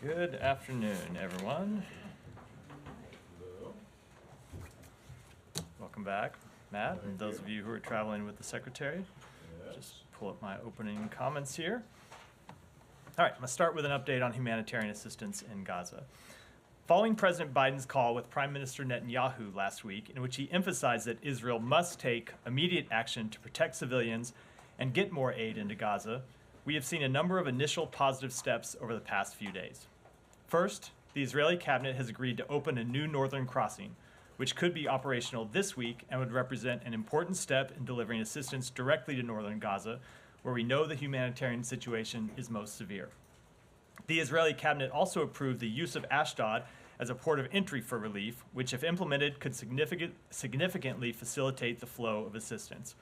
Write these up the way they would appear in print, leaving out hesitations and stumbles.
Good afternoon, everyone. Welcome back, Matt, and those of you who are traveling with the Secretary. Just pull up my opening comments here. All right, I'm going to start with an update on humanitarian assistance in Gaza. Following President Biden's call with Prime Minister Netanyahu last week, in which he emphasized that Israel must take immediate action to protect civilians and get more aid into Gaza, we have seen a number of initial positive steps over the past few days. First, the Israeli cabinet has agreed to open a new northern crossing, which could be operational this week and would represent an important step in delivering assistance directly to northern Gaza, where we know the humanitarian situation is most severe. The Israeli cabinet also approved the use of Ashdod as a port of entry for relief, which, if implemented, could significantly facilitate the flow of assistance.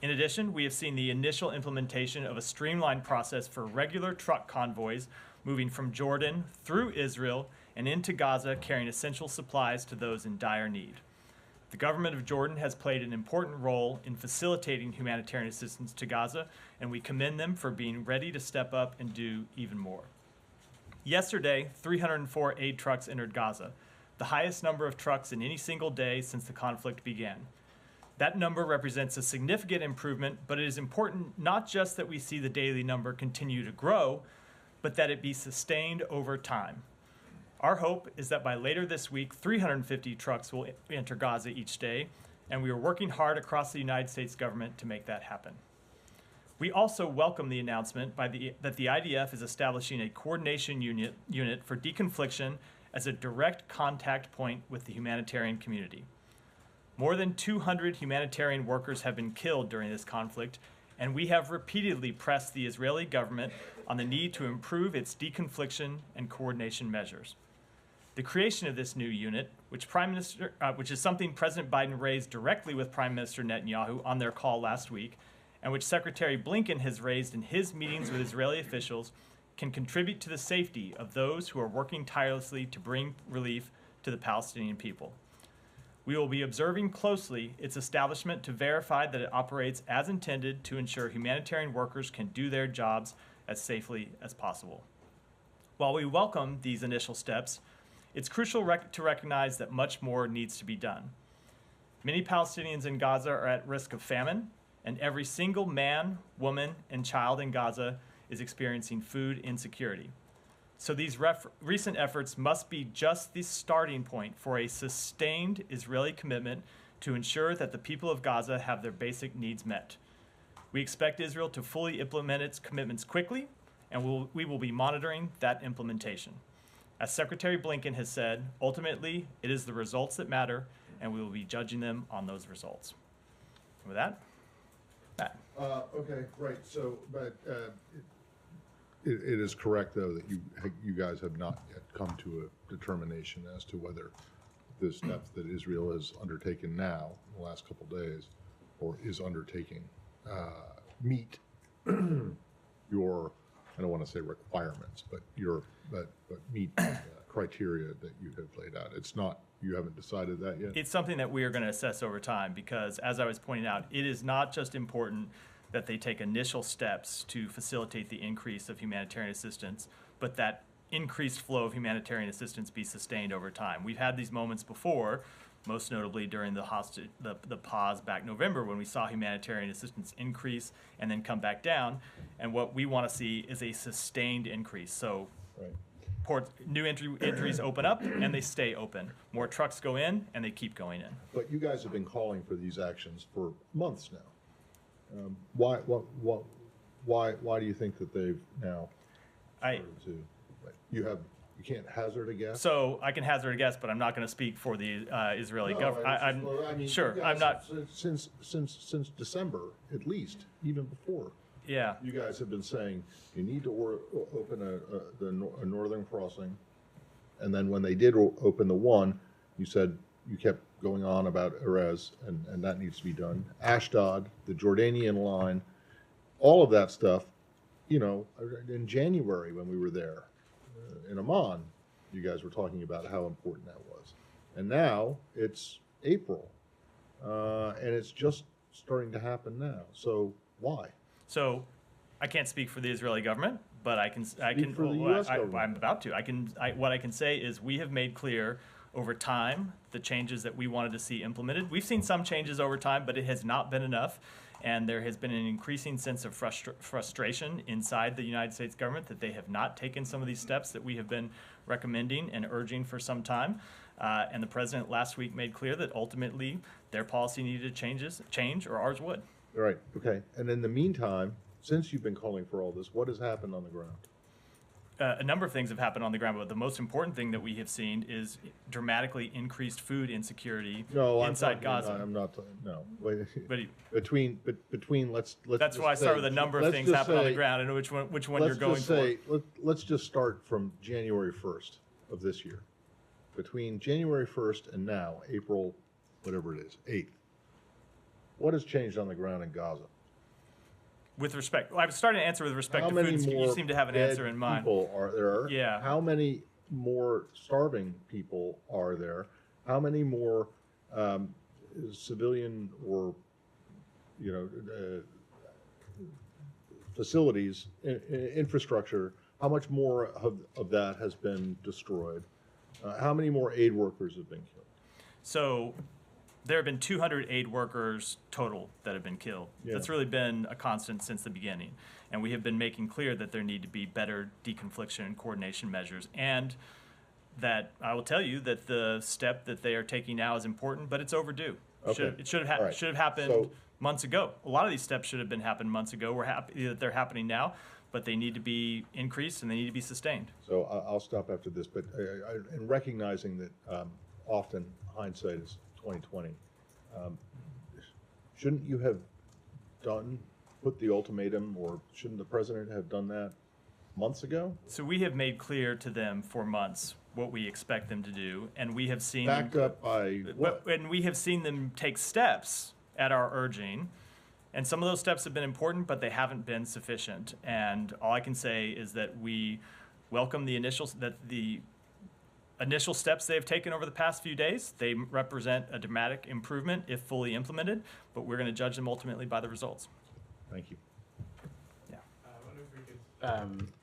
In addition, we have seen the initial implementation of a streamlined process for regular truck convoys moving from Jordan through Israel and into Gaza, carrying essential supplies to those in dire need. The government of Jordan has played an important role in facilitating humanitarian assistance to Gaza, and we commend them for being ready to step up and do even more. Yesterday, 304 aid trucks entered Gaza, the highest number of trucks in any single day since the conflict began. That number represents a significant improvement, but it is important not just that we see the daily number continue to grow, but that it be sustained over time. Our hope is that by later this week, 350 trucks will enter Gaza each day, and we are working hard across the United States government to make that happen. We also welcome the announcement that the IDF is establishing a coordination unit for deconfliction as a direct contact point with the humanitarian community. More than 200 humanitarian workers have been killed during this conflict, and we have repeatedly pressed the Israeli government on the need to improve its deconfliction and coordination measures. The creation of this new unit, which is something President Biden raised directly with Prime Minister Netanyahu on their call last week, and which Secretary Blinken has raised in his meetings with Israeli officials, can contribute to the safety of those who are working tirelessly to bring relief to the Palestinian people. We will be observing closely its establishment to verify that it operates as intended to ensure humanitarian workers can do their jobs as safely as possible. While we welcome these initial steps, it's crucial to recognize that much more needs to be done. Many Palestinians in Gaza are at risk of famine, and every single man, woman, and child in Gaza is experiencing food insecurity. So these recent efforts must be just the starting point for a sustained Israeli commitment to ensure that the people of Gaza have their basic needs met. We expect Israel to fully implement its commitments quickly, and we will be monitoring that implementation. As Secretary Blinken has said, ultimately, it is the results that matter, and we will be judging them on those results. And with that, Matt. Okay, right. So, but it is correct, though, that you guys have not yet come to a determination as to whether the steps that Israel has undertaken now in the last couple of days, or is undertaking, meet your, I don't want to say requirements, but meet criteria that you have laid out. It's not, you haven't decided that yet? It's something that we are going to assess over time because, as I was pointing out, it is not just important that they take initial steps to facilitate the increase of humanitarian assistance, but that increased flow of humanitarian assistance be sustained over time. We've had these moments before, most notably during the pause back November when we saw humanitarian assistance increase and then come back down. And what we want to see is a sustained increase. So Right. New entries open up and they stay open. More trucks go in and they keep going in. But you guys have been calling for these actions for months now. Why do you think that they've now started to? You can't hazard a guess. So I can hazard a guess, but I'm not going to speak for the Israeli government. I'm not. Since December, at least, even before. Yeah. You guys have been saying you need to open a northern crossing, and then when they did open the one, you said you kept going on about Erez, and that needs to be done. Ashdod, the Jordanian line, all of that stuff. You know, in January when we were there in Amman, you guys were talking about how important that was, and now it's April, and it's just starting to happen now. So why? So I can't speak for the Israeli government, but I can. for the US government. I'm about to. What I can say is we have made clear over time the changes that we wanted to see implemented. We've seen some changes over time, but it has not been enough. And there has been an increasing sense of frustration inside the United States government that they have not taken some of these steps that we have been recommending and urging for some time. And the president last week made clear that ultimately their policy needed to change, or ours would. All right, okay. And in the meantime, since you've been calling for all this, what has happened on the ground? A number of things have happened on the ground, but the most important thing that we have seen is dramatically increased food insecurity inside Gaza. I'm not talking, no. Wait, But between, let's that's just why I start say- with a number of let's things just happen on the say- ground and which one you're Let's going just for. say, let's just start from January 1st of this year. Between January 1st and now, April, whatever it is, 8th, what has changed on the ground in Gaza? With respect, well, I was starting to answer with respect How to many food. more You seem to have an dead answer in mind. people are there? Yeah. How many more starving people are there? How many more civilian or, facilities, infrastructure, how much more of that has been destroyed? How many more aid workers have been killed? So there have been 200 aid workers total that have been killed. Yeah. That's really been a constant since the beginning. And we have been making clear that there need to be better deconfliction and coordination measures. And that I will tell you that the step that they are taking now is important, but it's overdue. Okay. It should All right. have happened So- months ago. A lot of these steps should have been happened months ago. We're happy that they're happening now, but they need to be increased and they need to be sustained. So I'll stop after this, but in recognizing that often hindsight is 20/20, shouldn't you have put the ultimatum, or shouldn't the president have done that months ago? So we have made clear to them for months what we expect them to do, and we have seen Backed up by what? and we have seen them take steps at our urging, and some of those steps have been important, but they haven't been sufficient. And all I can say is that we welcome the initial steps they've taken over the past few days. They represent a dramatic improvement if fully implemented, but we're going to judge them ultimately by the results. Thank you.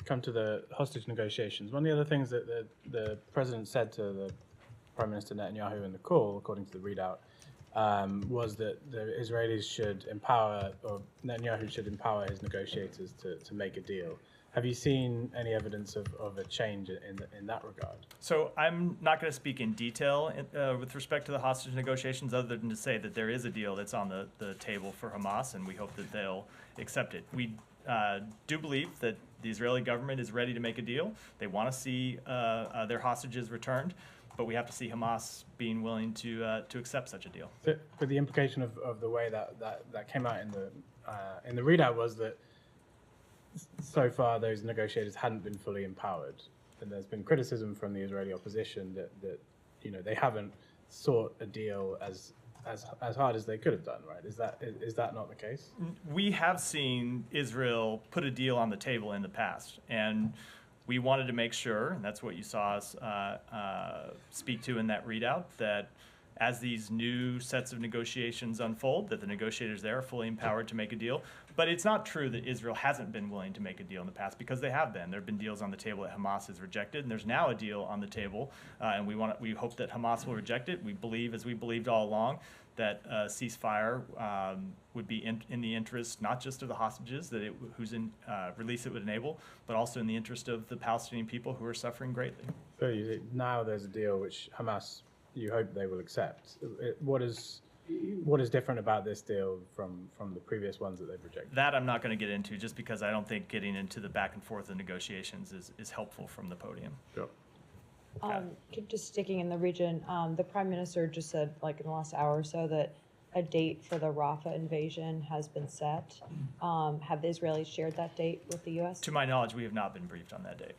Come to the hostage negotiations. One of the other things that the president said to the Prime Minister Netanyahu in the call, according to the readout, was that the Israelis should empower, or Netanyahu should empower his negotiators to make a deal. Have you seen any evidence of a change in that regard? So I'm not going to speak in detail with respect to the hostage negotiations, other than to say that there is a deal that's on the table for Hamas, and we hope that they'll accept it. We do believe that the Israeli government is ready to make a deal. They want to see their hostages returned, but we have to see Hamas being willing to accept such a deal. But the implication of the way that came out in the readout was that so far those negotiators hadn't been fully empowered, and there's been criticism from the Israeli opposition that they haven't sought a deal as hard as they could have done, right? Is that not the case? We have seen Israel put a deal on the table in the past, and we wanted to make sure, and that's what you saw us speak to in that readout, that as these new sets of negotiations unfold, that the negotiators there are fully empowered to make a deal. But it's not true that Israel hasn't been willing to make a deal in the past, because they have been. There have been deals on the table that Hamas has rejected, and there's now a deal on the table, and we hope that Hamas will reject it. We believe, as we believed all along, that a ceasefire would be in the interest not just of the hostages release it would enable, but also in the interest of the Palestinian people who are suffering greatly. So now there's a deal which Hamas, you hope they will accept. What is different about this deal from the previous ones that they've rejected? That I'm not going to get into, just because I don't think getting into the back and forth of negotiations is helpful from the podium. Sure. Just sticking in the region, the Prime Minister just said, like in the last hour or so, that a date for the Rafah invasion has been set. Have the Israelis shared that date with the U.S.? To my knowledge, we have not been briefed on that date.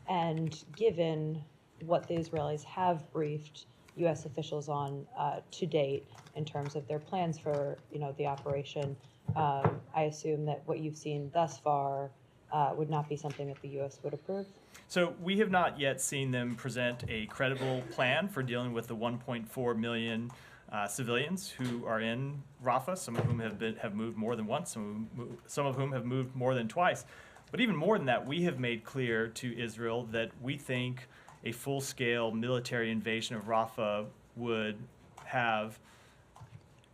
And given what the Israelis have briefed U.S. officials on to date in terms of their plans for the operation, I assume that what you've seen thus far would not be something that the U.S. would approve? So we have not yet seen them present a credible plan for dealing with the 1.4 million civilians who are in Rafah, some of whom have moved more than once, some of whom have moved more than twice. But even more than that, we have made clear to Israel that we think a full-scale military invasion of Rafah would have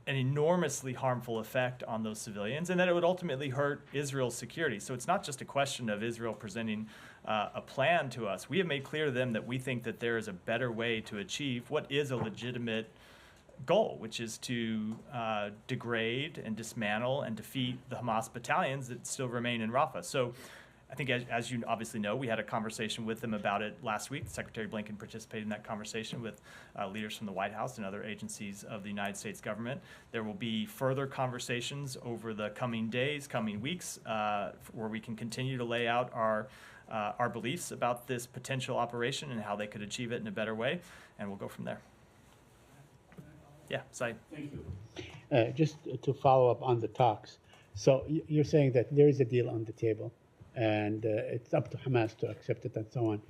an enormously harmful effect on those civilians, and that it would ultimately hurt Israel's security. So it's not just a question of Israel presenting a plan to us. We have made clear to them that we think that there is a better way to achieve what is a legitimate goal, which is to degrade and dismantle and defeat the Hamas battalions that still remain in Rafah. So I think, as you obviously know, we had a conversation with them about it last week. Secretary Blinken participated in that conversation with leaders from the White House and other agencies of the United States government. There will be further conversations over the coming days, coming weeks, where we can continue to lay out our beliefs about this potential operation and how they could achieve it in a better way, and we'll go from there. Yeah, Saeed. Thank you. Just to follow up on the talks. So you're saying that there is a deal on the table, and it's up to Hamas to accept it and so on.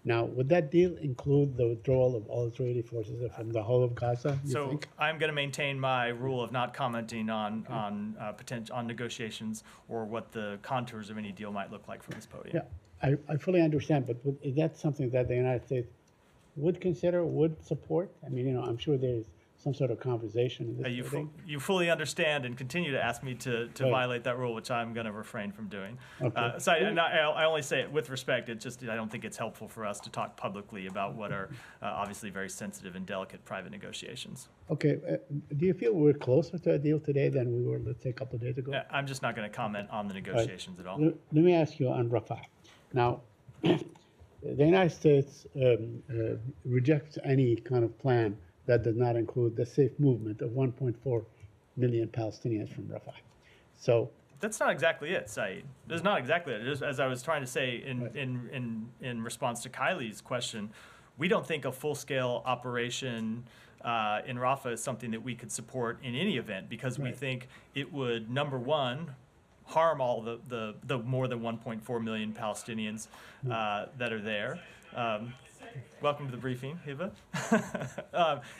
Now, would that deal include the withdrawal of all Israeli forces from the whole of Gaza, you So think? I'm going to maintain my rule of not commenting on negotiations or what the contours of any deal might look like from this podium. Yeah, I fully understand, but is that something that the United States would consider, would support? I mean, I'm sure there's some sort of conversation in this meeting. You fully understand and continue to ask me to Right. violate that rule, which I'm going to refrain from doing. Okay. So I only say it with respect. It's just I don't think it's helpful for us to talk publicly about what are obviously very sensitive and delicate private negotiations. Okay, do you feel we're closer to a deal today than we were, let's say, a couple of days ago? I'm just not going to comment on the negotiations at all. Let me ask you on Rafah. Now, the United States rejects any kind of plan that does not include the safe movement of 1.4 million Palestinians from Rafah. So, That's not exactly it, Saeed. That's not exactly it. Just as I was trying to say Right. in response to Kylie's question, we don't think a full-scale operation in Rafah is something that we could support in any event because we Right. think it would, number one, harm all the more than 1.4 million Palestinians that are there. Welcome to the briefing, Hiba.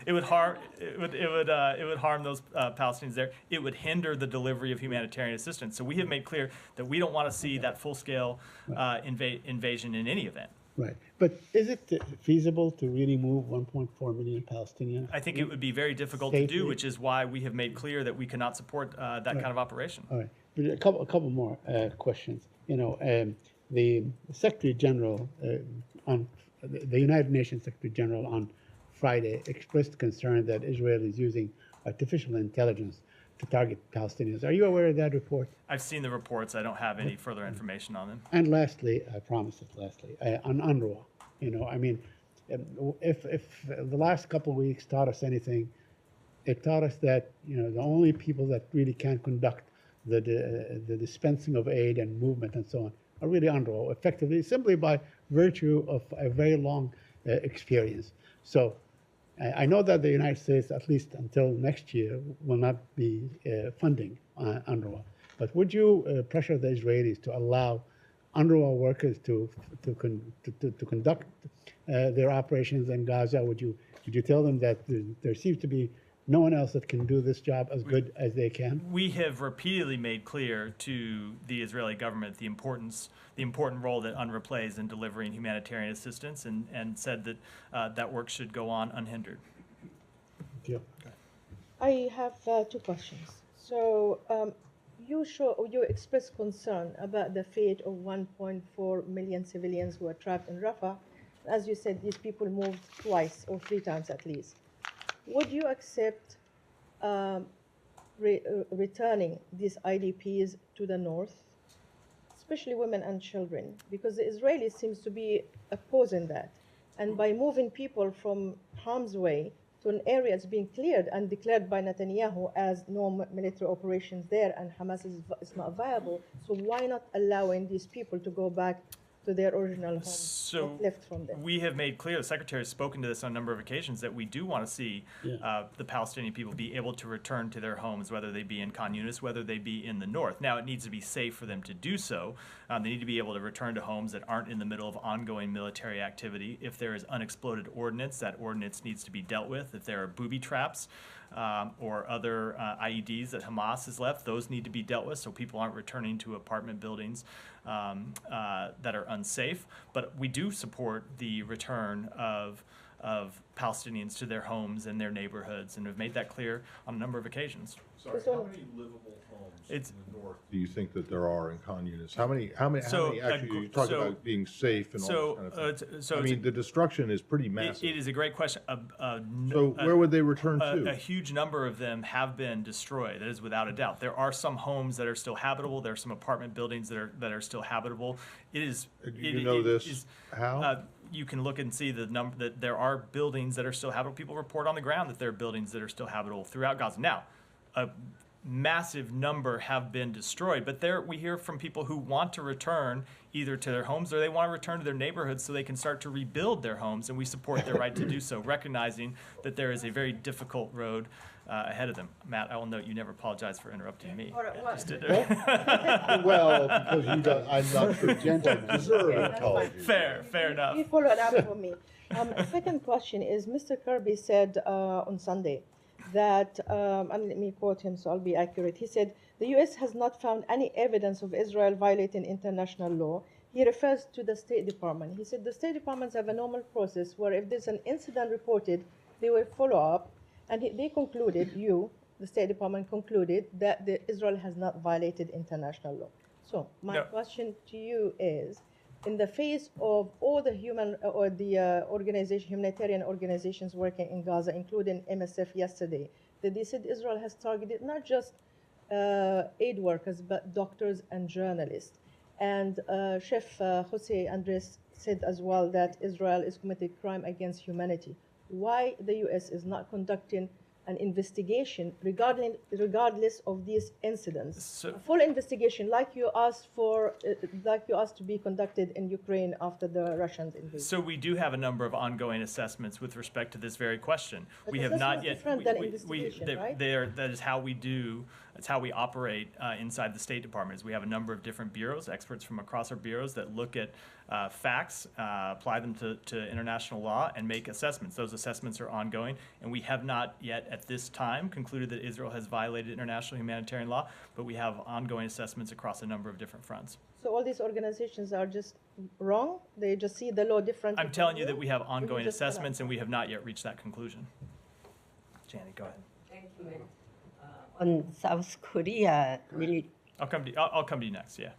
It would harm those Palestinians there. It would hinder the delivery of humanitarian assistance. So we have made clear that we don't want to see that full-scale invasion in any event. right. But is it feasible to really move 1.4 million Palestinians? I think it would be very difficult to do, Safely? which is why we have made clear that we cannot support that kind of operation. All right. But a couple more questions. The Secretary General on the United Nations Secretary General on Friday expressed concern that Israel is using artificial intelligence to target Palestinians. Are you aware of that report? I've seen the reports. I don't have any further information on them. And lastly, I promise it lastly, on UNRWA. If the last couple of weeks taught us anything, it taught us that, the only people that really can conduct the dispensing of aid and movement and so on are really UNRWA, effectively, simply by virtue of a very long experience. So I know that the United States, at least until next year, will not be funding UNRWA. But would you pressure the Israelis to allow UNRWA workers to conduct their operations in Gaza? Would you tell them that there seems to be no one else that can do this job as good as they can? We have repeatedly made clear to the Israeli government the important role that UNRWA plays in delivering humanitarian assistance, and said that that work should go on unhindered. Thank you. I have two questions. So you expressed concern about the fate of 1.4 million civilians who are trapped in Rafah. As you said, these people moved twice or three times at least. Would you accept returning these IDPs to the north, especially women and children? Because the Israelis seems to be opposing that. And by moving people from harm's way to an area that's being cleared and declared by Netanyahu as no military operations there and Hamas is not viable, so why not allowing these people to go back to their original home, So what left from them? we have made clear, the Secretary has spoken to this on a number of occasions, that we do want to see the Palestinian people be able to return to their homes, whether they be in Khan Yunis, whether they be in the north. Now, it needs to be safe for them to do so. They need to be able to return to homes that aren't in the middle of ongoing military activity. If there is unexploded ordnance, that ordnance needs to be dealt with. If there are booby traps, or other IEDs that Hamas has left. Those need to be dealt with so people aren't returning to apartment buildings that are unsafe. But we do support the return of Palestinians to their homes and their neighborhoods, and have made that clear on a number of occasions. Sorry, So- how many livable homes It's- in the north do you think that there are in Khan Yunis? How many So, actually, you talk so- about being safe and all So, this kind of thing. so I it's- mean, the destruction is pretty massive. it is a great question. So where would they return A to? huge number of them have been destroyed. That is without a doubt. There are some homes that are still habitable. There are some apartment buildings that are still habitable. It is. Do you know this? is- How? you can look and see the number that there are buildings that are still habitable. People report on the ground that there are buildings that are still habitable throughout Gaza. Now, a massive number have been destroyed, but there we hear from people who want to return either to their homes or they want to return to their neighborhoods so they can start to rebuild their homes, and we support their right to do so, recognizing that there is a very difficult road ahead of them. Matt, I will note you never apologized for interrupting me. All right, well- Just did Well, because you don't, I'm not sure you quite deserve an that's fine. apology. fair enough. You followed up for me. Second question is, Mr. Kirby said on Sunday that, and let me quote him so I'll be accurate. He said, the U.S. has not found any evidence of Israel violating international law. He refers to the State Department. He said the State Departments have a normal process where if there's an incident reported, they will follow up. And they concluded, the State Department concluded that Israel has not violated international law. So my No. question to you is, in the face of all the humanitarian organizations working in Gaza, including MSF yesterday, that they said Israel has targeted not just aid workers, but doctors and journalists. And Chef Jose Andres said as well that Israel is committing crime against humanity. Why the U.S. is not conducting an investigation regardless of these incidents? So- A full investigation, like you asked for, to be conducted in Ukraine after the Russians invaded. So we do have a number of ongoing assessments with respect to this very question. But We have assessment not is yet. different than investigation, right? That is how we do. That's how we operate inside the State Department. Is we have a number of different bureaus, experts from across our bureaus that look at facts, apply them to international law, and make assessments. Those assessments are ongoing, and we have not yet at this time concluded that Israel has violated international humanitarian law, but we have ongoing assessments across a number of different fronts. So all these organizations are just wrong? They just see the law differently? I'm telling you from that we have ongoing just cannot? assessments, and we have not yet reached that conclusion. Janet, go ahead. Thank you, ma'am. On South Korea, I'll come to you next. Yeah.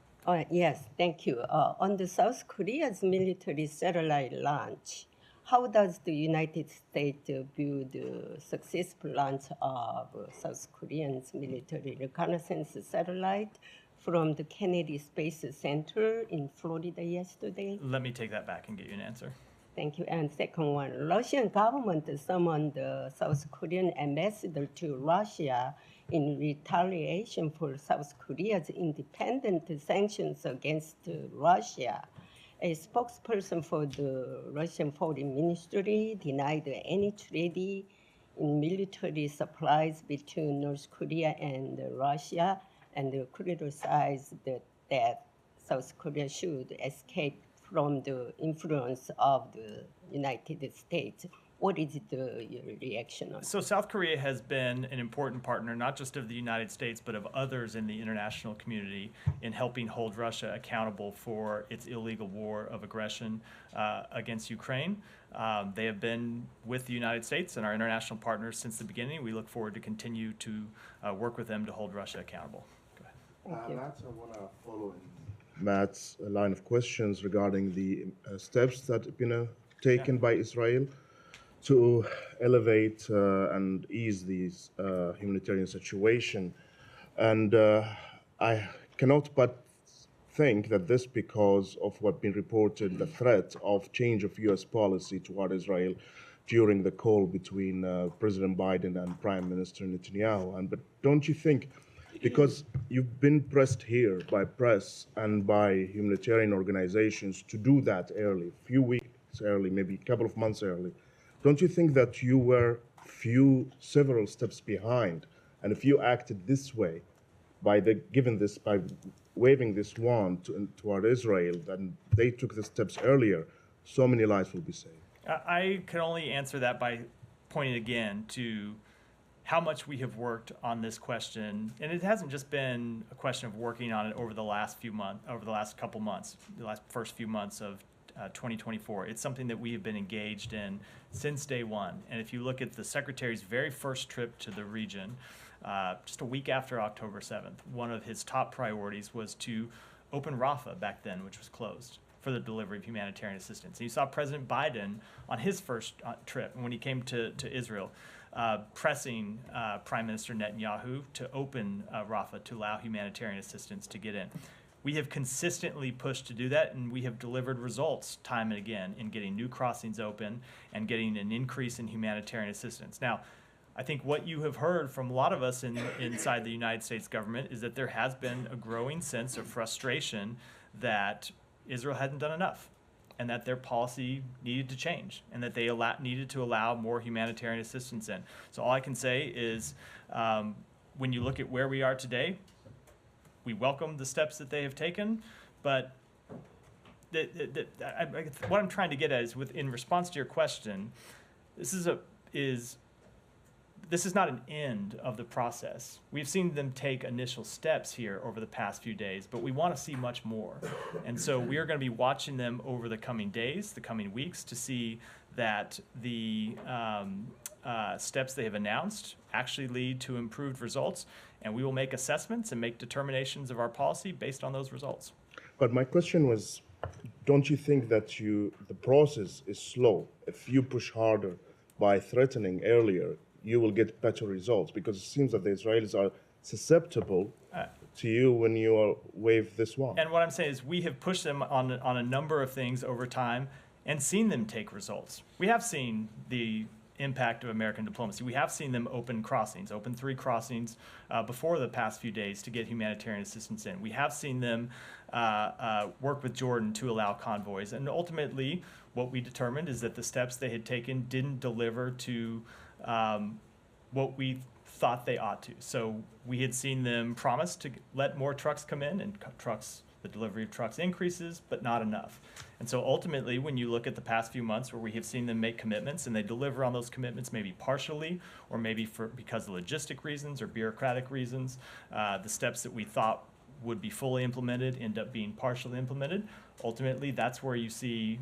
yes, thank you. On the South Korea's military satellite launch, how does the United States view the successful launch of South Korean's military reconnaissance satellite from the Kennedy Space Center in Florida yesterday? Let me take that back and get you an answer. Thank you. And second one, Russian government summoned the South Korean ambassador to Russia in retaliation for South Korea's independent sanctions against Russia. A spokesperson for the Russian Foreign Ministry denied any treaty in military supplies between North Korea and Russia, and criticized that South Korea should escape from the influence of the United States. What is your reaction on? So South Korea has been an important partner, not just of the United States, but of others in the international community in helping hold Russia accountable for its illegal war of aggression against Ukraine. They have been with the United States and our international partners since the beginning. We look forward to continue to work with them to hold Russia accountable. Go ahead. Matt, I want to follow in Matt's line of questions regarding the steps that have been taken by Israel to elevate and ease this humanitarian situation. And I cannot but think that this because of what been reported, the threat of change of U.S. policy toward Israel during the call between President Biden and Prime Minister Netanyahu. But don't you think, because you've been pressed here by press and by humanitarian organizations to do that early, a few weeks early, maybe a couple of months early, don't you think that you were several steps behind? And if you acted this way, by waving this wand toward Israel, then they took the steps earlier, so many lives will be saved. I can only answer that by pointing again to how much we have worked on this question, and it hasn't just been a question of working on it over the last couple months, the first few months of 2024. It's something that we have been engaged in since day one. And if you look at the Secretary's very first trip to the region, just a week after October 7th, one of his top priorities was to open Rafah back then, which was closed, for the delivery of humanitarian assistance. And you saw President Biden on his first trip, when he came to Israel, pressing Prime Minister Netanyahu to open Rafah to allow humanitarian assistance to get in. We have consistently pushed to do that, and we have delivered results time and again in getting new crossings open and getting an increase in humanitarian assistance. Now, I think what you have heard from a lot of us inside the United States government is that there has been a growing sense of frustration that Israel hadn't done enough, and that their policy needed to change, and that they needed to allow more humanitarian assistance in. So all I can say is, when you look at where we are today, we welcome the steps that they have taken, but what I'm trying to get at is, in response to your question, this is not an end of the process. We've seen them take initial steps here over the past few days, but we want to see much more. And so we are going to be watching them over the coming days, the coming weeks, to see that the steps they have announced actually lead to improved results. And we will make assessments and make determinations of our policy based on those results. But my question was, don't you think that the process is slow? If you push harder by threatening earlier, you will get better results, because it seems that the Israelis are susceptible to you when you wave this wand. And what I'm saying is, we have pushed them on a number of things over time and seen them take results. We have seen the impact of American diplomacy. We have seen them open 3 crossings before the past few days to get humanitarian assistance in. We have seen them work with Jordan to allow convoys. And ultimately, what we determined is that the steps they had taken didn't deliver to what we thought they ought to. So we had seen them promise to let more trucks come in, and the delivery of trucks increases, but not enough. And so ultimately, when you look at the past few months where we have seen them make commitments and they deliver on those commitments, maybe partially, or maybe because of logistic reasons or bureaucratic reasons, the steps that we thought would be fully implemented end up being partially implemented. Ultimately, that's where you see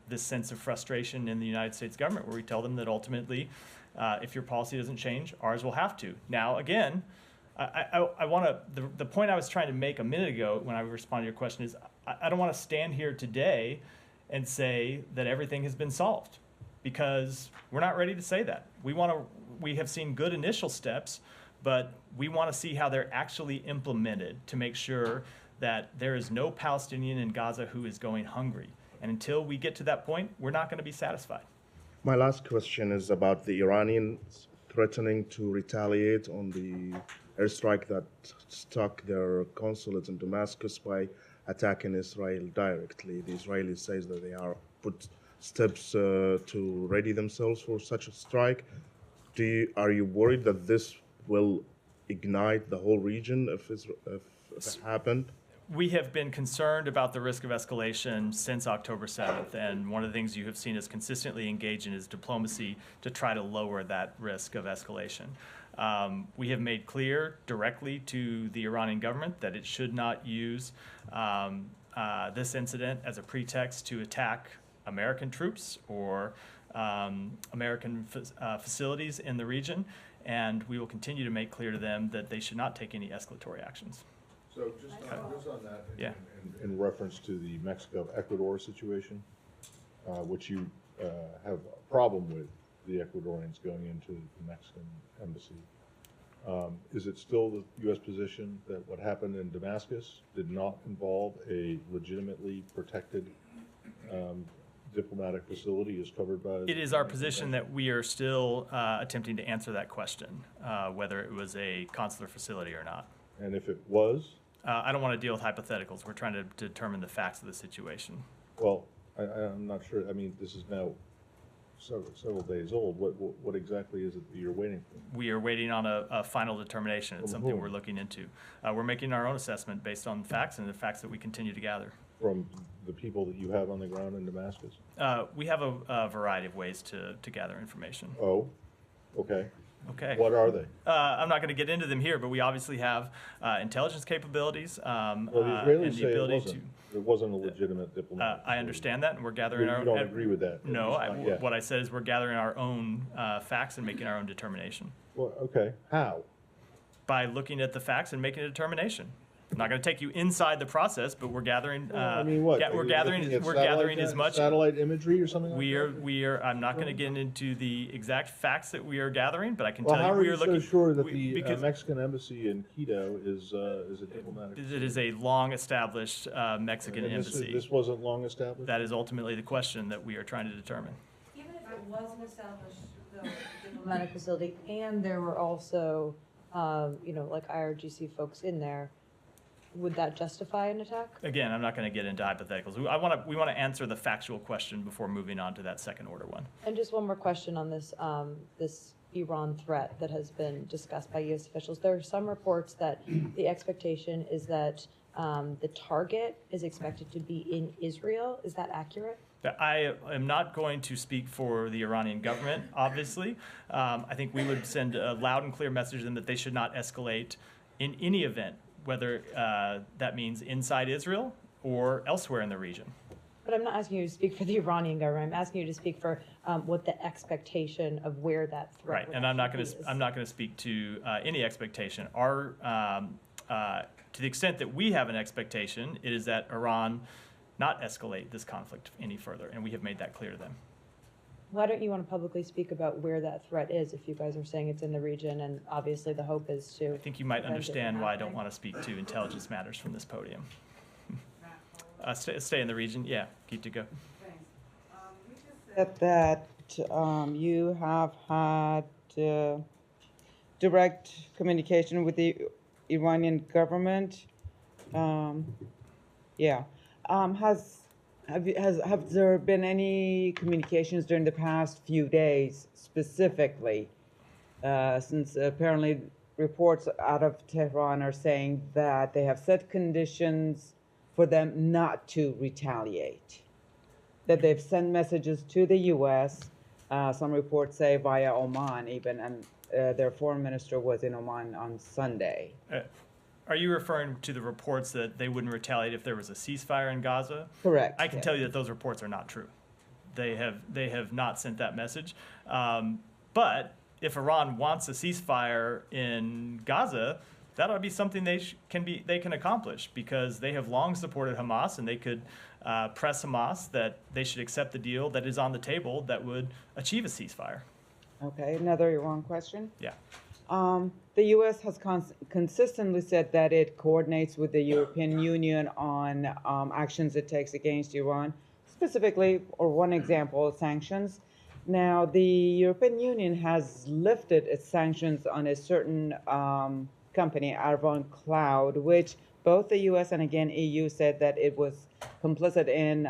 this sense of frustration in the United States government, where we tell them that ultimately, if your policy doesn't change, ours will have to. Now, again, I want to, the point I was trying to make a minute ago when I responded to your question is, I don't want to stand here today and say that everything has been solved, because we're not ready to say that. We have seen good initial steps, but we want to see how they're actually implemented to make sure that there is no Palestinian in Gaza who is going hungry. And until we get to that point, we're not going to be satisfied. My last question is about the Iranians threatening to retaliate on the airstrike that struck their consulate in Damascus by attacking Israel directly. The Israelis say that they are put steps to ready themselves for such a strike. Are you worried that this will ignite the whole region if it happened? We have been concerned about the risk of escalation since October 7th, and one of the things you have seen us consistently engage in is diplomacy to try to lower that risk of escalation. We have made clear directly to the Iranian government that it should not use this incident as a pretext to attack American troops or American facilities in the region, and we will continue to make clear to them that they should not take any escalatory actions. So just on that, Yeah. in reference to the Mexico-Ecuador situation, which you have a problem with the Ecuadorians going into the Mexican embassy, is it still the U.S. position that what happened in Damascus did not involve a legitimately protected diplomatic facility as covered by? It is our position that we are still attempting to answer that question, whether it was a consular facility or not. And if it was? I don't want to deal with hypotheticals. We're trying to determine the facts of the situation. Well, I'm not sure. I mean, this is now several days old. What exactly is it that you're waiting for? We are waiting on a final determination. It's From something whom? we're looking into. We're making our own assessment based on facts and the facts that we continue to gather. From the people that you have on the ground in Damascus? We have a variety of ways to gather information. Oh, okay. Okay. What are they? I'm not going to get into them here, but we obviously have intelligence capabilities Well, the and Israelis the say ability it wasn't a legitimate diplomatic. I understand that, and we're gathering our You don't agree with that? No, At least not yet. what I said is we're gathering our own facts and making our own determination Well, okay, how? by looking at the facts and making a determination. I'm not going to take you inside the process, but we're gathering. I mean, what? We're Are you gathering. looking at We're satellite gathering as much. satellite imagery or something like that? We are. I'm not going to get into the exact facts that we are gathering, but I can Well, tell how you are we you are so looking. sure that we- the because Mexican embassy in Quito is a diplomatic? it is a long-established Mexican And embassy. this wasn't long established? That is ultimately the question that we are trying to determine. Even if it was an established diplomatic facility and there were also, like IRGC folks in there, would that justify an attack? Again, I'm not going to get into hypotheticals. We want to answer the factual question before moving on to that second order one. And just one more question on this, this Iran threat that has been discussed by U.S. officials. There are some reports that the expectation is that the target is expected to be in Israel. Is that accurate? I am not going to speak for the Iranian government, obviously. I think we would send a loud and clear message to them that they should not escalate in any event, whether that means inside Israel or elsewhere in the region. But I'm not asking you to speak for the Iranian government. I'm asking you to speak for what the expectation of where that threat Right, would and I'm not actually going to is. I'm not going to speak to any expectation. Our to the extent that we have an expectation, it is that Iran not escalate this conflict any further, and we have made that clear to them. Why don't you want to publicly speak about where that threat is if you guys are saying it's in the region and obviously the hope is to. I think you might prevent it understand from why I don't happening? want to speak to intelligence matters from this podium. Stay in the region. Yeah, keep to go. Said that you have had direct communication with the Iranian government. Have there been any communications during the past few days, specifically, since apparently reports out of Tehran are saying that they have set conditions for them not to retaliate? That they've sent messages to the U.S., some reports say via Oman even, and their foreign minister was in Oman on Sunday. Are you referring to the reports that they wouldn't retaliate if there was a ceasefire in Gaza? Correct. I can tell you that those reports are not true. They have not sent that message. But if Iran wants a ceasefire in Gaza, that ought to be something they can accomplish, because they have long supported Hamas, and they could press Hamas that they should accept the deal that is on the table that would achieve a ceasefire. Okay, another Iran question. Yeah. The U.S. has consistently said that it coordinates with the European Union on actions it takes against Iran, specifically, or one example, sanctions. Now, the European Union has lifted its sanctions on a certain company, Arvon Cloud, which both the U.S. and again EU said that it was complicit in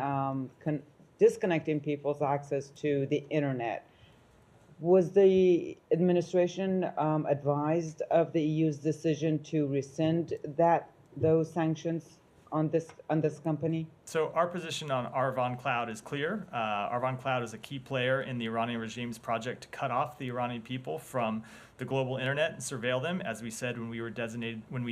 disconnecting people's access to the internet. Was the administration advised of the EU's decision to rescind those sanctions on this company? So our position on Arvon Cloud is clear. Arvon Cloud is a key player in the Iranian regime's project to cut off the Iranian people from the global internet and surveil them, as we said when we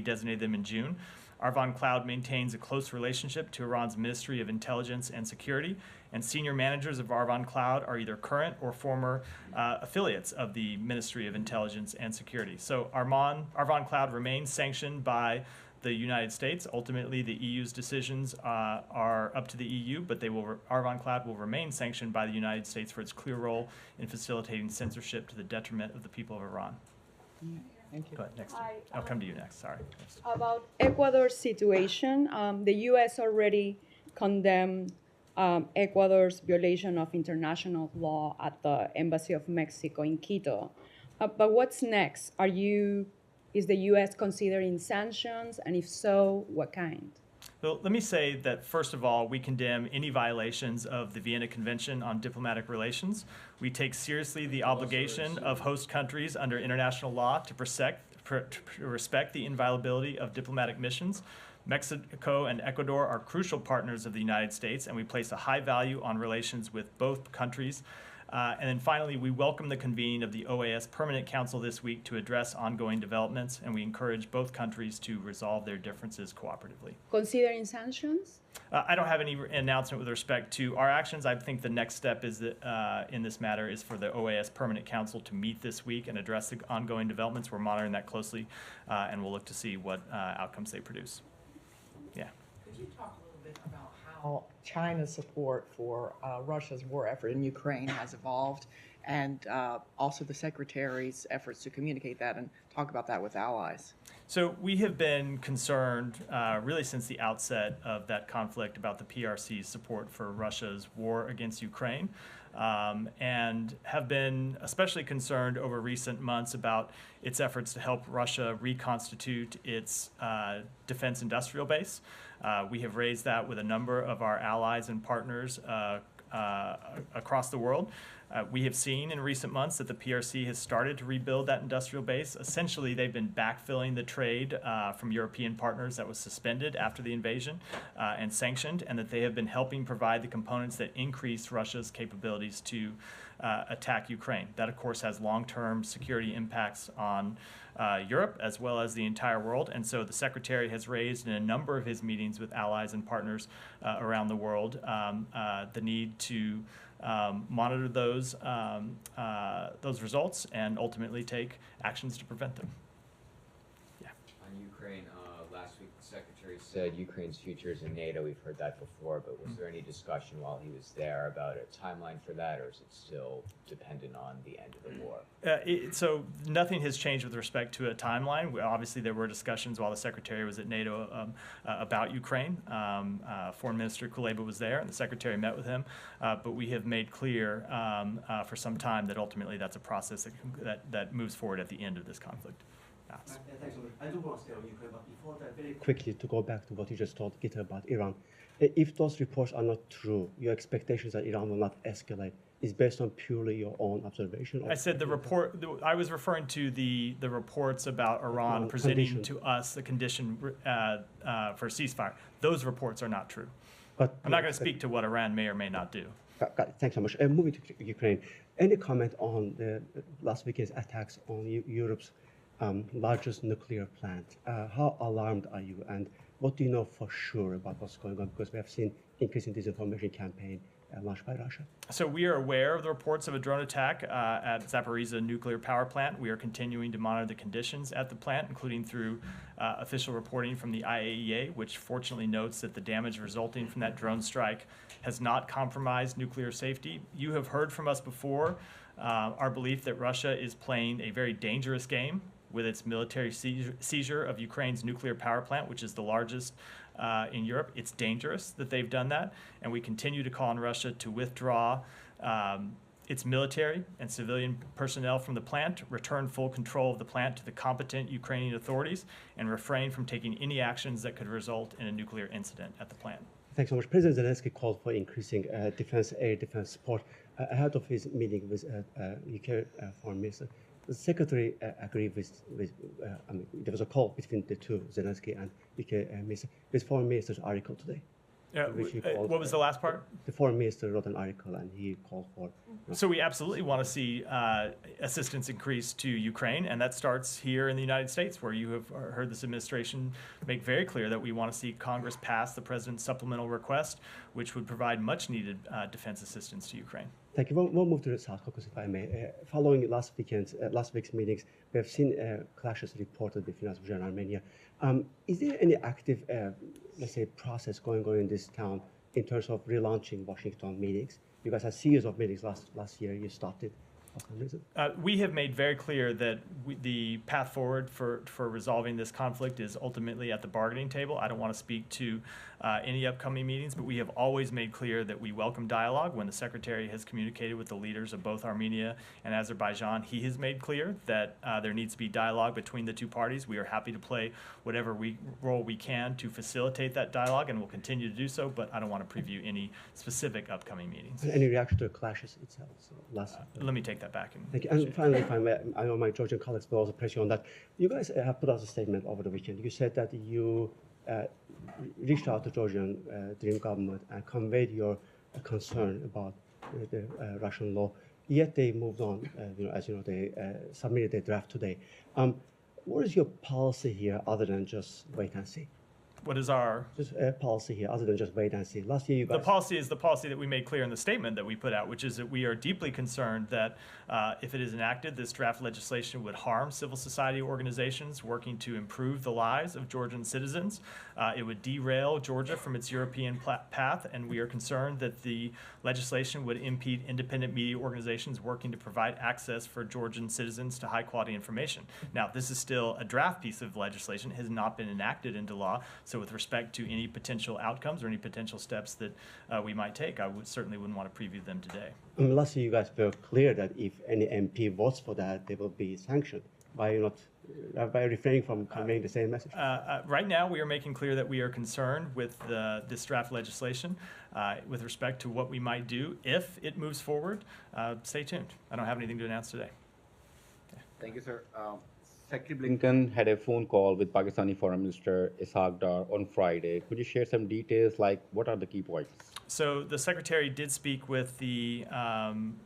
designated them in June. Arvon Cloud maintains a close relationship to Iran's Ministry of Intelligence and Security, and senior managers of Arvon Cloud are either current or former affiliates of the Ministry of Intelligence and Security. So Arvon Cloud remains sanctioned by the United States. Ultimately, the EU's decisions are up to the EU, but Arvon Cloud will remain sanctioned by the United States for its clear role in facilitating censorship to the detriment of the people of Iran. Thank you. Go ahead, next. I'll come to you next, sorry. Next. About Ecuador's situation, the U.S. already condemned Ecuador's violation of international law at the Embassy of Mexico in Quito. But what's next? Is the U.S. considering sanctions, and if so, what kind? Well, let me say that, first of all, we condemn any violations of the Vienna Convention on Diplomatic Relations. We take seriously the obligation of host countries under international law to respect the inviolability of diplomatic missions. Mexico and Ecuador are crucial partners of the United States, and we place a high value on relations with both countries. And then finally, we welcome the convening of the OAS Permanent Council this week to address ongoing developments, and we encourage both countries to resolve their differences cooperatively. Considering sanctions? I don't have any announcement with respect to our actions. I think the next step is that, in this matter is for the OAS Permanent Council to meet this week and address the ongoing developments. We're monitoring that closely, and we'll look to see what outcomes they produce. Yeah. Could you talk a little bit about how China's support for Russia's war effort in Ukraine has evolved, and also the Secretary's efforts to communicate that and talk about that with allies? So we have been concerned really since the outset of that conflict about the PRC's support for Russia's war against Ukraine, and have been especially concerned over recent months about its efforts to help Russia reconstitute its defense industrial base. We have raised that with a number of our allies and partners across the world. We have seen in recent months that the PRC has started to rebuild that industrial base. Essentially, they've been backfilling the trade from European partners that was suspended after the invasion and sanctioned, and that they have been helping provide the components that increase Russia's capabilities to attack Ukraine. That, of course, has long-term security impacts on Europe as well as the entire world. And so the Secretary has raised in a number of his meetings with allies and partners around the world the need to monitor those results and ultimately take actions to prevent them. Yeah. On Ukraine, last week the Secretary said Ukraine's future is in NATO. We've heard that before, but was there any discussion while he was there about a timeline for that, or is it still dependent on the end of the war? So nothing has changed with respect to a timeline. Obviously, there were discussions while the Secretary was at NATO about Ukraine. Foreign Minister Kuleba was there, and the Secretary met with him. But we have made clear for some time that ultimately that's a process that moves forward at the end of this conflict. Thanks so much. I do want to stay on Ukraine, but before that, very quickly to go back to what you just told Gita about Iran. If those reports are not true, your expectations that Iran will not escalate is based on purely your own observation? I said the report, I was referring to the reports about Iran presenting to us the condition for ceasefire. Those reports are not true. But I'm not going to speak to what Iran may or may not do. Got it. Thanks so much. Moving to Ukraine, any comment on the last weekend's attacks on Europe's largest nuclear plant? How alarmed are you, and what do you know for sure about what's going on? Because we have seen increasing disinformation campaign launched by Russia. So we are aware of the reports of a drone attack at Zaporizhzhia nuclear power plant. We are continuing to monitor the conditions at the plant, including through official reporting from the IAEA, which fortunately notes that the damage resulting from that drone strike has not compromised nuclear safety. You have heard from us before our belief that Russia is playing a very dangerous game with its military seizure of Ukraine's nuclear power plant, which is the largest in Europe. It's dangerous that they've done that, and we continue to call on Russia to withdraw its military and civilian personnel from the plant, return full control of the plant to the competent Ukrainian authorities, and refrain from taking any actions that could result in a nuclear incident at the plant. Thanks so much. President Zelensky called for increasing defense aid, defense support ahead of his meeting with UK Foreign Minister. The Secretary agreed with I mean, there was a call between the two, Zelensky and UK Minister, with Foreign Minister's article today. What was the last part? The Foreign Minister wrote an article and he called for... So we absolutely want to see assistance increase to Ukraine, and that starts here in the United States, where you have heard this administration make very clear that we want to see Congress pass the President's supplemental request, which would provide much-needed defense assistance to Ukraine. Thank you. We'll move to the South Caucasus, if I may. Following last week's meetings, we have seen clashes reported between Azerbaijan and Armenia. Is there any active, let's say, process going on in this town in terms of relaunching Washington meetings? You guys had a series of meetings last year. You stopped it. We have made very clear that the path forward for resolving this conflict is ultimately at the bargaining table. I don't want to speak to any upcoming meetings, but we have always made clear that we welcome dialogue. When the Secretary has communicated with the leaders of both Armenia and Azerbaijan, he has made clear that there needs to be dialogue between the two parties. We are happy to play whatever role we can to facilitate that dialogue, and we'll continue to do so, but I don't want to preview any specific upcoming meetings. Any reaction to the clashes itself? So let me take that back. Thank you. And finally, if I may, I know my Georgian colleagues will also press you on that. You guys have put out a statement over the weekend. You said that you reached out to Georgian Dream government and conveyed your concern about the Russian law yet they moved on. As you know, they submitted their draft today. What is your policy here other than just wait and see? What is our Just a policy here other than just wait and see? Last year you The guys... policy is the policy that we made clear in the statement that we put out, which is that we are deeply concerned that if it is enacted, this draft legislation would harm civil society organizations working to improve the lives of Georgian citizens. It would derail Georgia from its European path, and we are concerned that the legislation would impede independent media organizations working to provide access for Georgian citizens to high-quality information. Now, this is still a draft piece of legislation. It has not been enacted into law. So with respect to any potential outcomes or any potential steps that we might take, I certainly wouldn't want to preview them today. Last year you guys were clear that if any MP votes for that, they will be sanctioned by by refraining from conveying the same message. Right now, we are making clear that we are concerned with this draft legislation with respect to what we might do if it moves forward. Stay tuned. I don't have anything to announce today. Thank you, sir. Secretary Blinken had a phone call with Pakistani Foreign Minister Ishaq Dar on Friday. Could you share some details, like what are the key points? So the Secretary did speak with the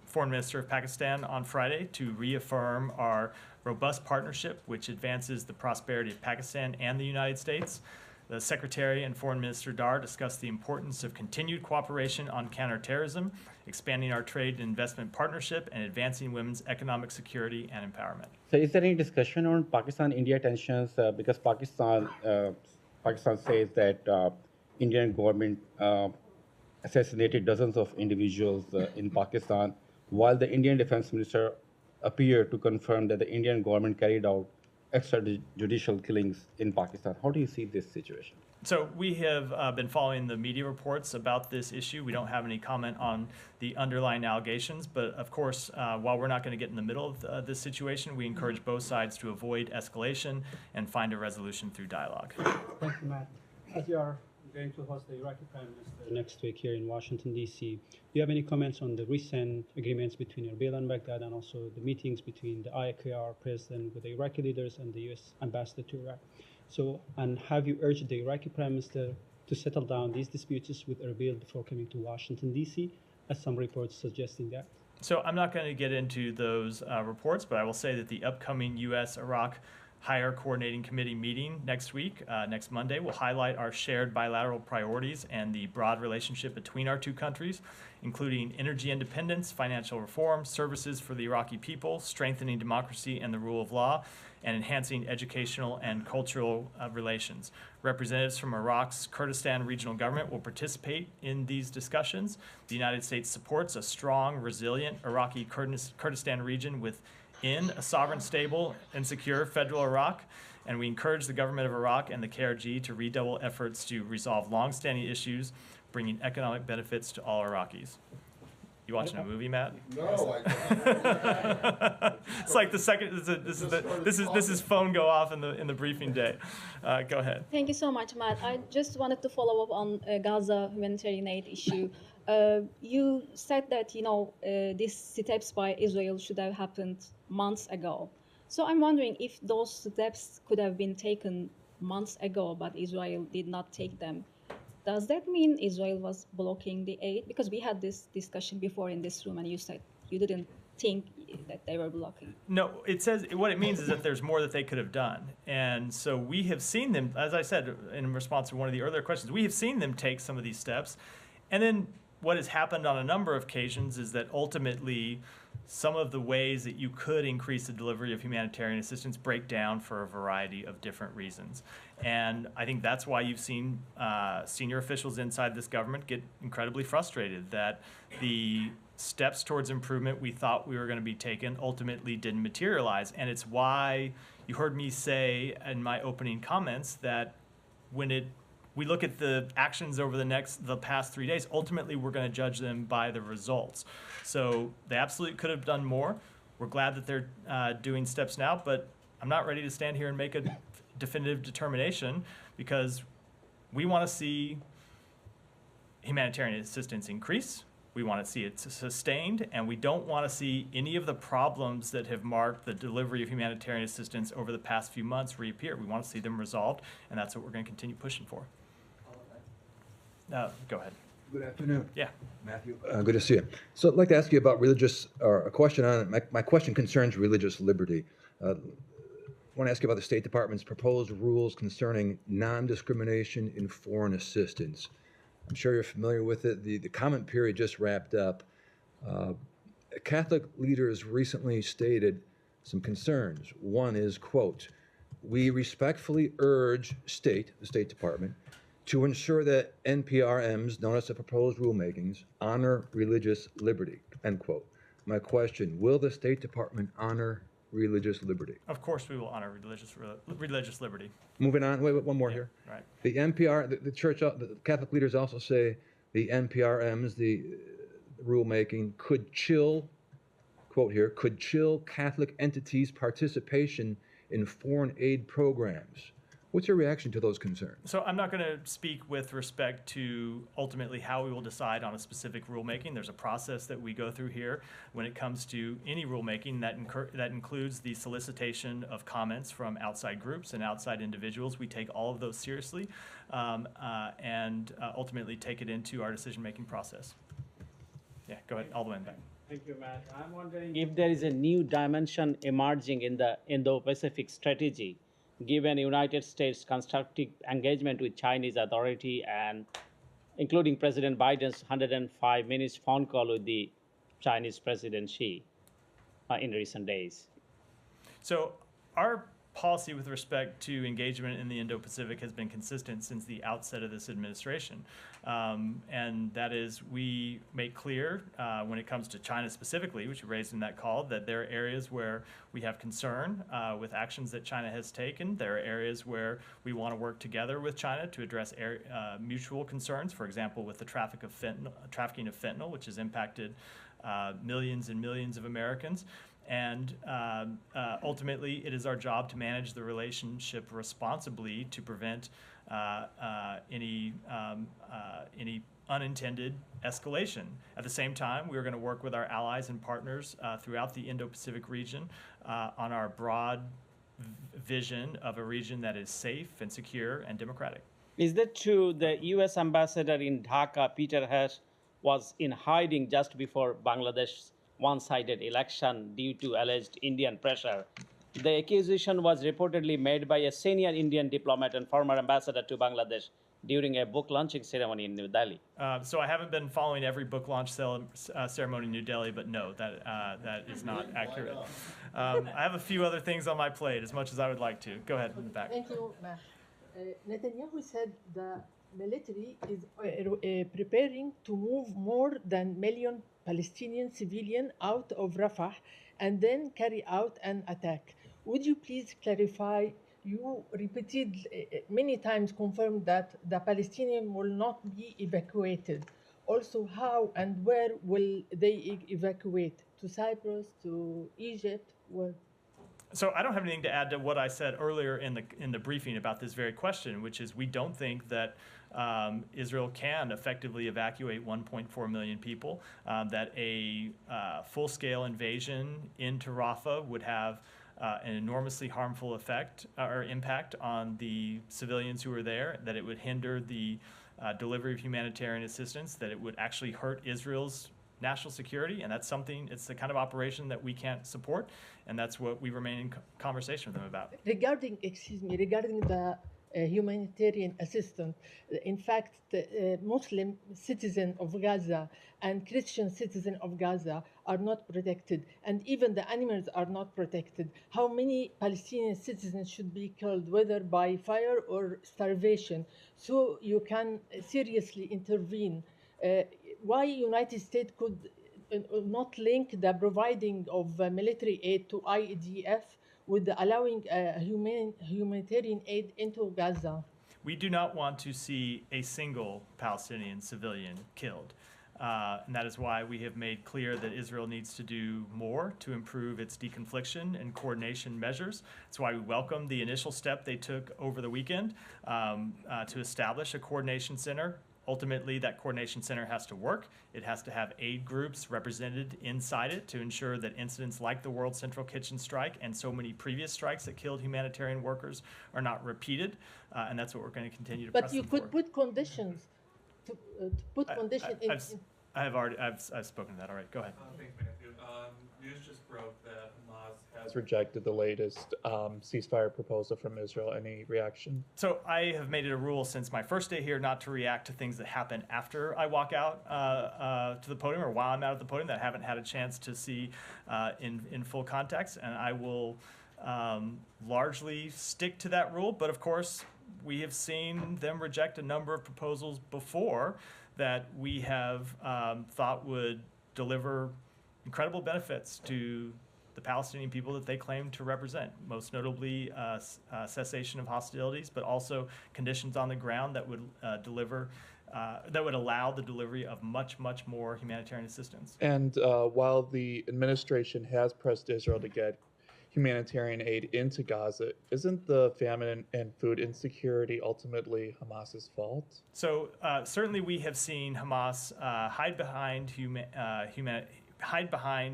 Foreign Minister of Pakistan on Friday to reaffirm our robust partnership, which advances the prosperity of Pakistan and the United States. The Secretary and Foreign Minister Dar discussed the importance of continued cooperation on counterterrorism, expanding our trade and investment partnership, and advancing women's economic security and empowerment. So is there any discussion on Pakistan-India tensions? Because Pakistan says that Indian government assassinated dozens of individuals in Pakistan, while the Indian Defense Minister appeared to confirm that the Indian government carried out extrajudicial killings in Pakistan. How do you see this situation? So we have been following the media reports about this issue. We don't have any comment on the underlying allegations, but of course, while we're not going to get in the middle of this situation, we encourage both sides to avoid escalation and find a resolution through dialogue. Thank you, Matt. As you are going to host the Iraqi Prime Minister next week here in Washington, D.C., do you have any comments on the recent agreements between Erbil and Baghdad and also the meetings between the IAKR president with the Iraqi leaders and the U.S. ambassador to Iraq? So, and have you urged the Iraqi Prime Minister to settle down these disputes with Erbil before coming to Washington, D.C., as some reports suggesting that? So I'm not going to get into those reports, but I will say that the upcoming U.S.-Iraq Higher Coordinating Committee meeting next week, next Monday, will highlight our shared bilateral priorities and the broad relationship between our two countries, including energy independence, financial reform, services for the Iraqi people, strengthening democracy and the rule of law, and enhancing educational and cultural relations. Representatives from Iraq's Kurdistan regional government will participate in these discussions. The United States supports a strong, resilient Iraqi Kurdistan region within a sovereign, stable, and secure federal Iraq, and we encourage the government of Iraq and the KRG to redouble efforts to resolve long-standing issues, bringing economic benefits to all Iraqis. You watching a movie, Matt? No, It's like the second. This is phone go off in the briefing day. Go ahead. Thank you so much, Matt. I just wanted to follow up on Gaza humanitarian aid issue. You said that these steps by Israel should have happened months ago. So I'm wondering if those steps could have been taken months ago, but Israel did not take them. Does that mean Israel was blocking the aid? Because we had this discussion before in this room, and you said you didn't think that they were blocking. No, it says what it means is that there's more that they could have done. And so we have seen them, as I said in response to one of the earlier questions, we have seen them take some of these steps. And then what has happened on a number of occasions is that ultimately some of the ways that you could increase the delivery of humanitarian assistance break down for a variety of different reasons. And I think that's why you've seen senior officials inside this government get incredibly frustrated that the steps towards improvement we thought we were going to be taken ultimately didn't materialize. And it's why you heard me say in my opening comments that when we look at the actions over the past 3 days, ultimately we're going to judge them by the results. So they absolutely could have done more. We're glad that they're doing steps now, but I'm not ready to stand here and make a definitive determination because we want to see humanitarian assistance increase. We want to see it sustained, and we don't want to see any of the problems that have marked the delivery of humanitarian assistance over the past few months reappear. We want to see them resolved, and that's what we're going to continue pushing for. Go ahead. Good afternoon. Yeah. Matthew. Good to see you. So I'd like to ask you about a question on, my question concerns religious liberty. I want to ask you about the State Department's proposed rules concerning non-discrimination in foreign assistance. I'm sure you're familiar with it. The comment period just wrapped up. Catholic leaders recently stated some concerns. One is, quote, "We respectfully urge the State Department, to ensure that NPRMs, known as the proposed rulemakings, honor religious liberty," end quote. My question, will the State Department honor religious liberty? Of course we will honor religious liberty. Moving on, wait, one more here. Right. The NPR, the church, the Catholic leaders also say the NPRMs, the rulemaking could chill, quote here, could chill Catholic entities' participation in foreign aid programs. What's your reaction to those concerns? So I'm not going to speak with respect to ultimately how we will decide on a specific rulemaking. There's a process that we go through here when it comes to any rulemaking that includes the solicitation of comments from outside groups and outside individuals. We take all of those seriously and ultimately take it into our decision-making process. Yeah, go ahead, all the way in back. Thank you, Matt. I'm wondering if there is a new dimension emerging in the Indo-Pacific strategy, given United States' constructive engagement with Chinese authority and including President Biden's 105 minutes phone call with the Chinese President Xi in recent days. So our policy with respect to engagement in the Indo-Pacific has been consistent since the outset of this administration. And that is, we make clear when it comes to China specifically, which you raised in that call, that there are areas where we have concern with actions that China has taken. There are areas where we want to work together with China to address mutual concerns, for example, with the trafficking of fentanyl, which has impacted millions and millions of Americans. And ultimately, it is our job to manage the relationship responsibly to prevent any unintended escalation. At the same time, we are going to work with our allies and partners throughout the Indo-Pacific region on our broad vision of a region that is safe and secure and democratic. Is that true? The U.S. ambassador in Dhaka, Peter Hess, was in hiding just before Bangladesh's one-sided election due to alleged Indian pressure. The accusation was reportedly made by a senior Indian diplomat and former ambassador to Bangladesh during a book launching ceremony in New Delhi. So I haven't been following every book launch ceremony in New Delhi, but no, that is not accurate. I have a few other things on my plate, as much as I would like to. Go ahead in the back. Thank you, Matt. Netanyahu said the military is preparing to move more than 1 million Palestinian civilians out of Rafah and then carry out an attack. Would you please clarify? You repeated many times, confirmed that the Palestinians will not be evacuated. Also, how and where will they evacuate? To Cyprus, to Egypt? Where? So I don't have anything to add to what I said earlier in the briefing about this very question, which is we don't think that Israel can effectively evacuate 1.4 million people, that a full-scale invasion into Rafah would have an enormously harmful effect or impact on the civilians who are there, that it would hinder the delivery of humanitarian assistance, that it would actually hurt Israel's national security, and that's something, it's the kind of operation that we can't support, and that's what we remain in conversation with them about. Regarding the humanitarian assistance, in fact, Muslim citizens of Gaza and Christian citizens of Gaza are not protected, and even the animals are not protected. How many Palestinian citizens should be killed, whether by fire or starvation, so you can seriously intervene? Why United States could not link the providing of military aid to IDF with allowing humanitarian aid into Gaza? We do not want to see a single Palestinian civilian killed. And that is why we have made clear that Israel needs to do more to improve its deconfliction and coordination measures. That's why we welcome the initial step they took over the weekend to establish a coordination center. Ultimately, that coordination center has to work. It has to have aid groups represented inside it to ensure that incidents like the World Central Kitchen strike and so many previous strikes that killed humanitarian workers are not repeated. And that's what we're going to continue to press But you them could for. put conditions. to put condition in. I've spoken to that. All right, go ahead. Thanks, Matthew. News just broke that Hamas has rejected the latest ceasefire proposal from Israel. Any reaction? So I have made it a rule since my first day here not to react to things that happen after I walk out to the podium or while I'm out at the podium that I haven't had a chance to see in full context, and I will largely stick to that rule. But of course, we have seen them reject a number of proposals before that we have thought would deliver incredible benefits to the Palestinian people that they claim to represent, most notably cessation of hostilities, but also conditions on the ground that would that would allow the delivery of much, much more humanitarian assistance. And while the administration has pressed Israel to get humanitarian aid into Gaza, isn't the famine and food insecurity ultimately Hamas's fault? So certainly we have seen Hamas hide behind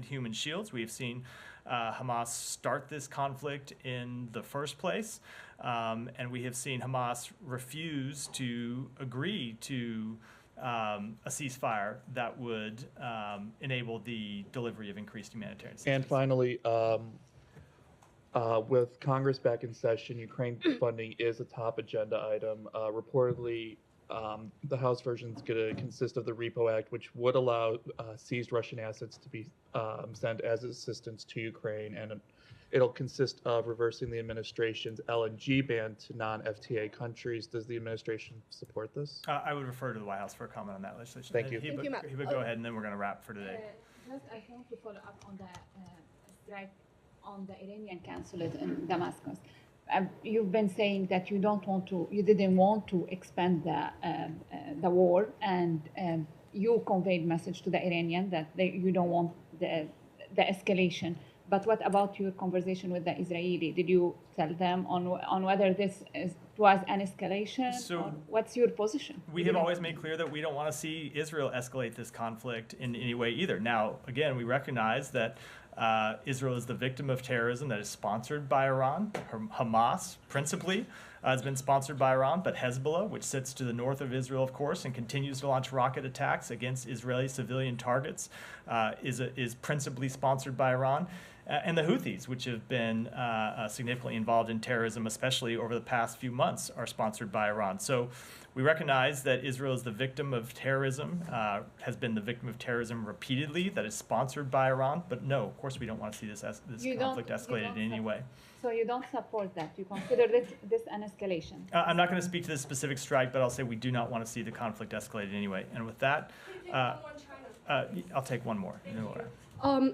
human shields. We have seen Hamas start this conflict in the first place, and we have seen Hamas refuse to agree to a ceasefire that would enable the delivery of increased humanitarian assistance. And finally, with Congress back in session, Ukraine funding is a top agenda item. Reportedly, the House version is going to consist of the Repo Act, which would allow seized Russian assets to be sent as assistance to Ukraine, and it'll consist of reversing the administration's LNG ban to non-FTA countries. Does the administration support this? I would refer to the White House for a comment on that legislation. Thank you. He Thank would, you, Matt. he would go ahead, and then we're going to wrap for today. Just I want to follow up on the strike on the Iranian consulate in Damascus. You've been saying that you didn't want to expand the war, and you conveyed message to the Iranian that you don't want the escalation. But what about your conversation with the Israeli? Did you tell them on whether this was an escalation? So or what's your position? We have always made clear that we don't want to see Israel escalate this conflict in any way either. Now, again, we recognize that Israel is the victim of terrorism that is sponsored by Iran. Hamas, principally, has been sponsored by Iran, but Hezbollah, which sits to the north of Israel, of course, and continues to launch rocket attacks against Israeli civilian targets, is principally sponsored by Iran. And the Houthis, which have been significantly involved in terrorism, especially over the past few months, are sponsored by Iran. So we recognize that Israel is the victim of terrorism, has been the victim of terrorism repeatedly, that is sponsored by Iran. But no, of course, we don't want to see this conflict escalated in any way. So you don't support that? You consider this an escalation? I'm not going to speak to this specific strike, but I'll say we do not want to see the conflict escalated in any way. And with that, I'll take one more. And then we'll wrap.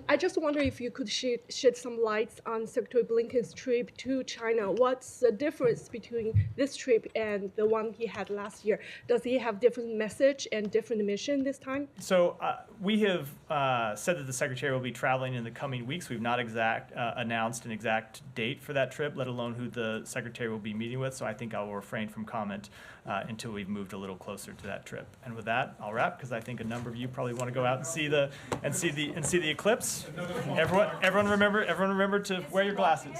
I just wonder if you could shed some lights on Secretary Blinken's trip to China. What's the difference between this trip and the one he had last year? Does he have different message and different mission this time? So we have said that the Secretary will be traveling in the coming weeks. We've not announced an exact date for that trip, let alone who the Secretary will be meeting with. So I think I will refrain from comment until we've moved a little closer to that trip. And with that, I'll wrap, because I think a number of you probably want to go out and see the eclipse. Everyone remember to wear your glasses.